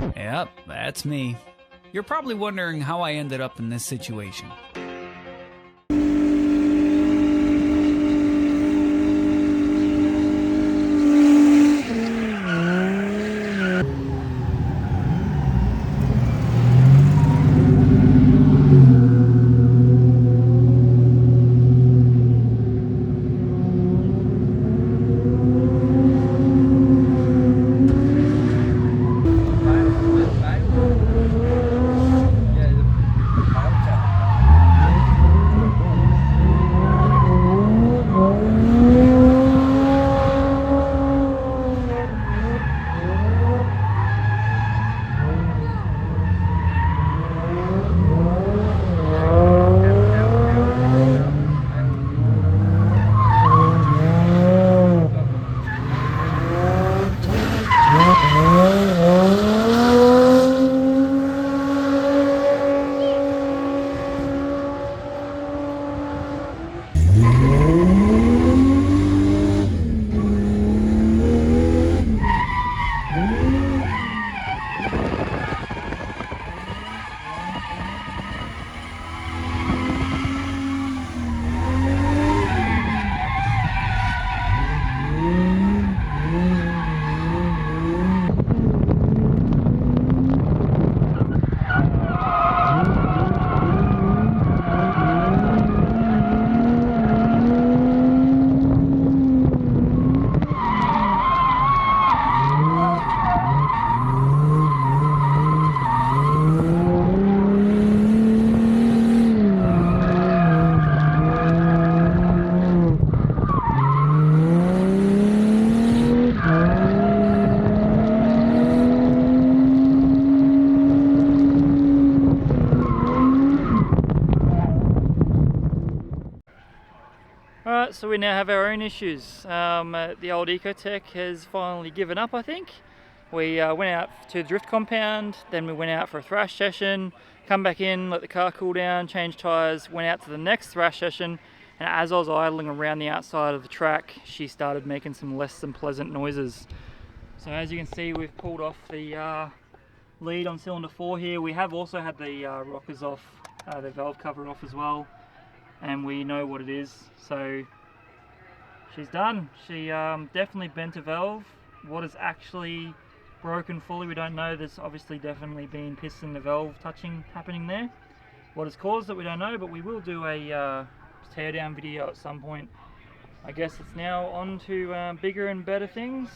Yep, that's me. You're probably wondering how I ended up in this situation. Alright, so we now have our own issues. The old Ecotec has finally given up, I think. We went out to the drift compound, then we went out for a thrash session, come back in, let the car cool down, change tyres, went out to the next thrash session, and as I was idling around the outside of the track, she started making some less than pleasant noises. So as you can see, we've pulled off the lead on cylinder 4 here. We have also had the rockers off, the valve cover off as well, and we know what it is. So she's done. She definitely bent a valve. What is actually broken fully, we don't know. There's obviously definitely been piston to valve touching happening there. What has caused it, we don't know, but we will do a teardown video at some point. I guess it's now on to bigger and better things.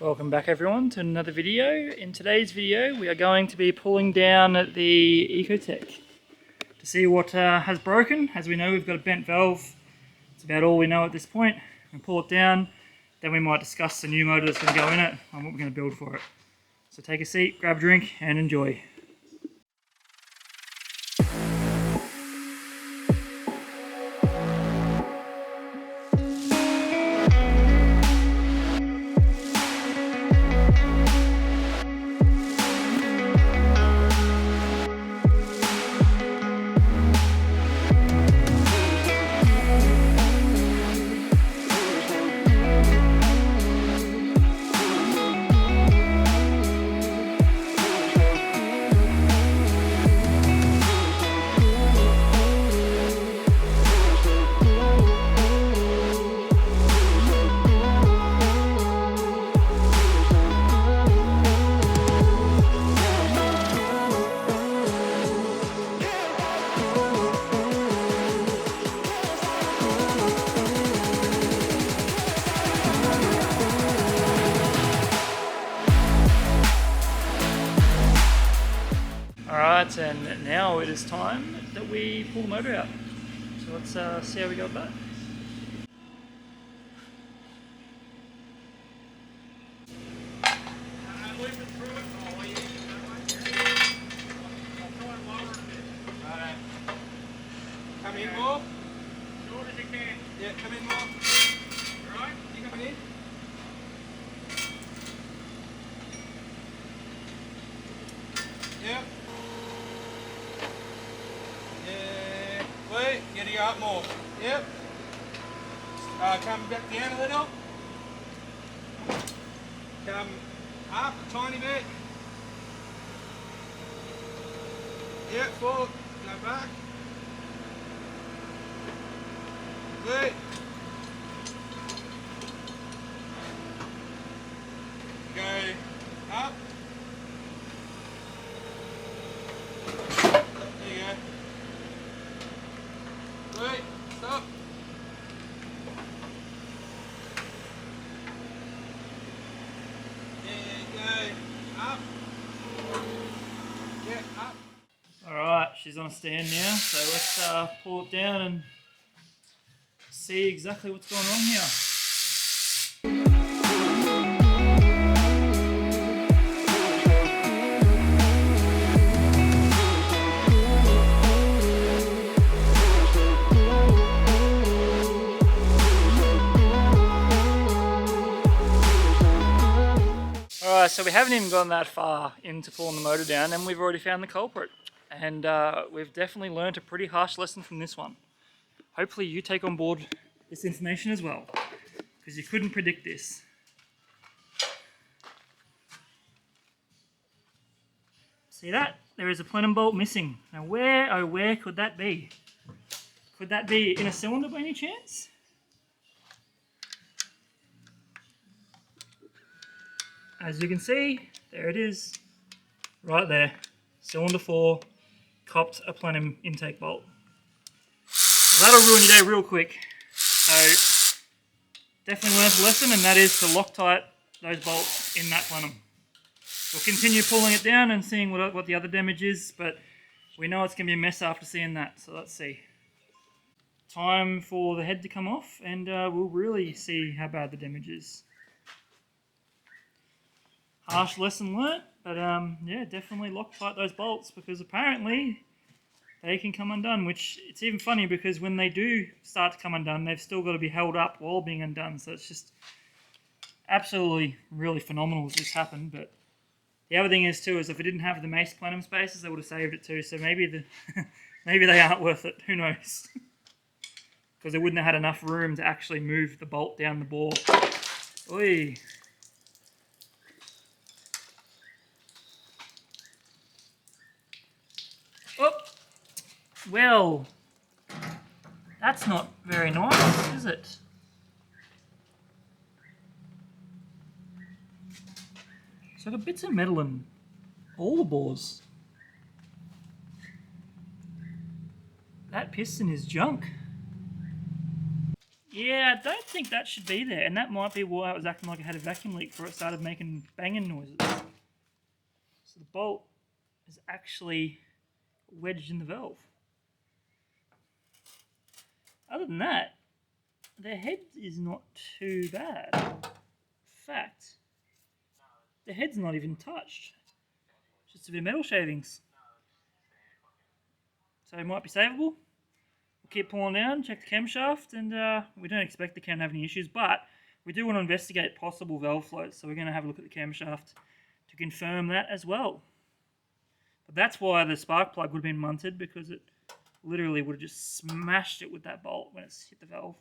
Welcome back everyone to another video. In today's video we are going to be pulling down the Ecotec to see what has broken. As we know, we've got a bent valve. It's about all we know at this point. We'll pull it down, then we might discuss the new motor that's going to go in it and what we're going to build for it. So take a seat, grab a drink and enjoy. Alright, and now it is time that we pull the motor out. So let's see how we go with that. Come in more. Short as you can. Yeah, come in more. Alright, you coming in? Up more. Yep. Come back down a little. Come up a tiny bit. Yep, forward. Go back. Good. Go up. There you go. Good. Stop. Up. Yeah, up. Alright, she's on a stand now, so let's pull it down and see exactly what's going on here. Alright, so we haven't even gone that far into pulling the motor down and we've already found the culprit. And we've definitely learned a pretty harsh lesson from this one. Hopefully you take on board this information as well, because you couldn't predict this. See that? There is a plenum bolt missing. Now where, oh where could that be? Could that be in a cylinder by any chance? As you can see, there it is, right there. Cylinder 4, copped a plenum intake bolt. That'll ruin your day real quick. So, definitely learned a lesson, and that is to Loctite those bolts in that plenum. We'll continue pulling it down and seeing what the other damage is, but we know it's going to be a mess after seeing that, so let's see. Time for the head to come off, and we'll really see how bad the damage is. Harsh lesson learnt, but yeah, definitely Loctite those bolts, because apparently they can come undone, which it's even funny because when they do start to come undone, they've still got to be held up while being undone, so it's just absolutely really phenomenal as this happened. But the other thing is too, is if it didn't have the mace plenum spaces, they would have saved it too, so maybe maybe they aren't worth it, who knows. Because they wouldn't have had enough room to actually move the bolt down the bore. Oi. Oh, well, that's not very nice, is it? So I've got bits of metal in all the bores. That piston is junk. Yeah, I don't think that should be there, and that might be why it was acting like it had a vacuum leak before it started making banging noises. So the bolt is actually wedged in the valve. Other than that, the head is not too bad. In fact, the head's not even touched. Just a bit of metal shavings. So it might be savable. We'll keep pulling down, check the camshaft, and we don't expect the cam to have any issues, but we do want to investigate possible valve floats, so we're going to have a look at the camshaft to confirm that as well. But that's why the spark plug would have been munted, because it literally would have just smashed it with that bolt when it's hit the valve.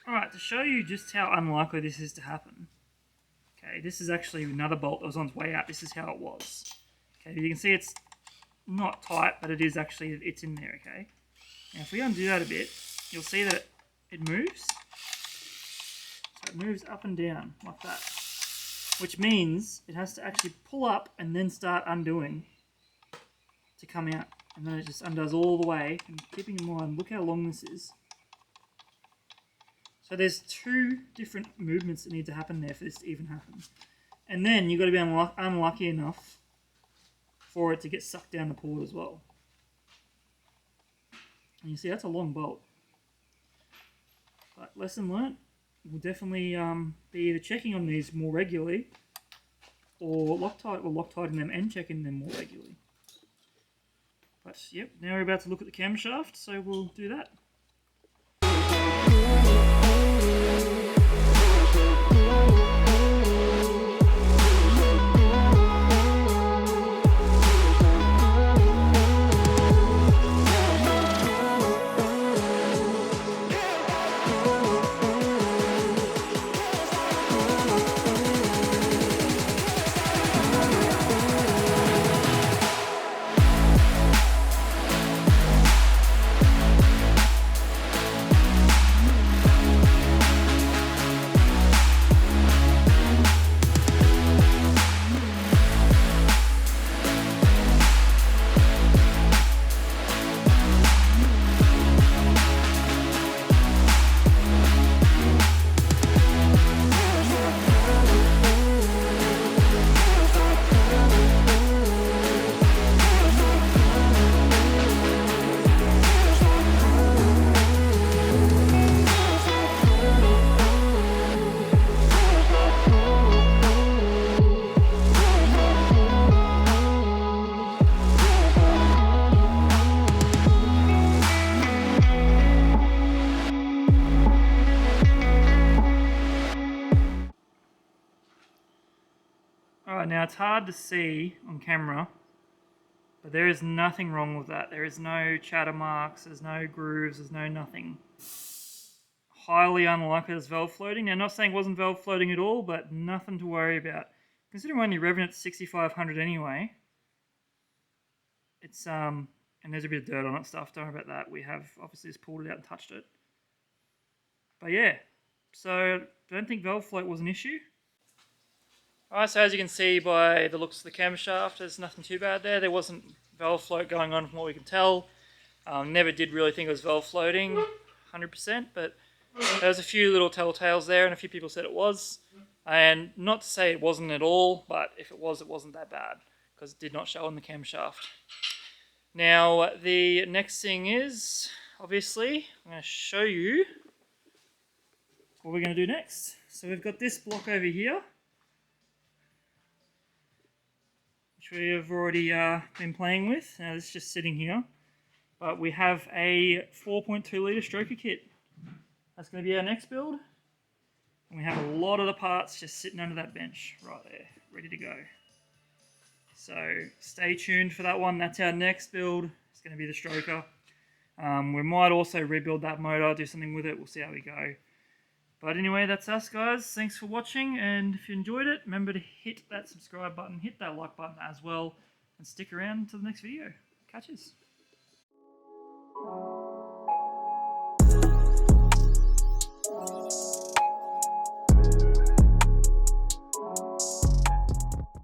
Alright, to show you just how unlikely this is to happen. Okay, this is actually another bolt that was on its way out. This is how it was. Okay, you can see it's not tight, but it is actually, it's in there, okay? Now if we undo that a bit, you'll see that it moves. So it moves up and down like that. Which means it has to actually pull up and then start undoing to come out. And then it just undoes all the way. And keeping in mind, look how long this is. So there's two different movements that need to happen there for this to even happen. And then you've got to be unlucky enough for it to get sucked down the port as well. And you see, that's a long bolt. But lesson learnt. We'll definitely be either checking on these more regularly or Loctiting them and checking them more regularly. But yep, now we're about to look at the camshaft, so we'll do that. Right, now it's hard to see on camera, but there is nothing wrong with that. There is no chatter marks, there's no grooves, there's no nothing. Highly unlikely it's valve floating. Now, not saying it wasn't valve floating at all, but nothing to worry about. Considering we're only revving at 6,500 anyway, it's and there's a bit of dirt on it, stuff. Don't worry about that. We have obviously just pulled it out and touched it. But yeah, so I don't think valve float was an issue. Alright, so as you can see by the looks of the camshaft, there's nothing too bad there. There wasn't valve float going on from what we can tell. Never did really think it was valve floating 100%, but there was a few little telltales there, and a few people said it was. And not to say it wasn't at all, but if it was, it wasn't that bad, because it did not show on the camshaft. Now, the next thing is, obviously, I'm going to show you what we're going to do next. So we've got this block over here, which we have already been playing with. Now, it's just sitting here. But we have a 4.2 litre stroker kit. That's going to be our next build. And we have a lot of the parts just sitting under that bench right there, ready to go. So stay tuned for that one. That's our next build. It's going to be the stroker. We might also rebuild that motor, do something with it. We'll see how we go. But anyway, that's us, guys. Thanks for watching. And if you enjoyed it, remember to hit that subscribe button, hit that like button as well, and stick around until the next video. Catches.